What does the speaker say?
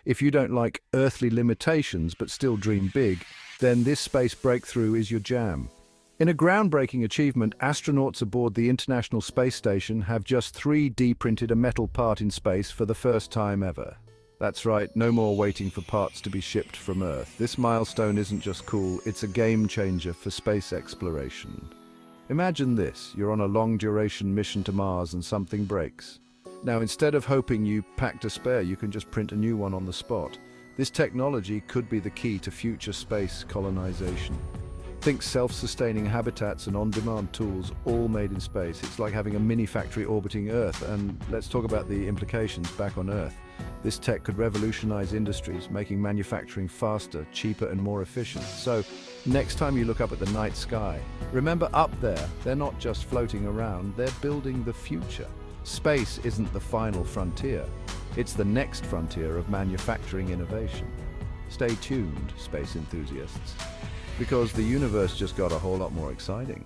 If you don't like earthly limitations but still dream big, then this space breakthrough is your jam. In a groundbreaking achievement, astronauts aboard the International Space Station have just 3D printed a metal part in space for the first time ever. That's right, no more waiting for parts to be shipped from Earth. This milestone isn't just cool, it's a game changer for space exploration. Imagine this, you're on a long-duration mission to Mars and something breaks. Now, instead of hoping you packed a spare, you can just print a new one on the spot. This technology could be the key to future space colonization. Think self-sustaining habitats and on-demand tools, all made in space. It's like having a mini factory orbiting Earth. And let's talk about the implications back on Earth. This tech could revolutionize industries, making manufacturing faster, cheaper, and more efficient. So, next time you look up at the night sky, remember, up there, they're not just floating around, they're building the future. Space isn't the final frontier. It's the next frontier of manufacturing innovation. Stay tuned, space enthusiasts, because the universe just got a whole lot more exciting.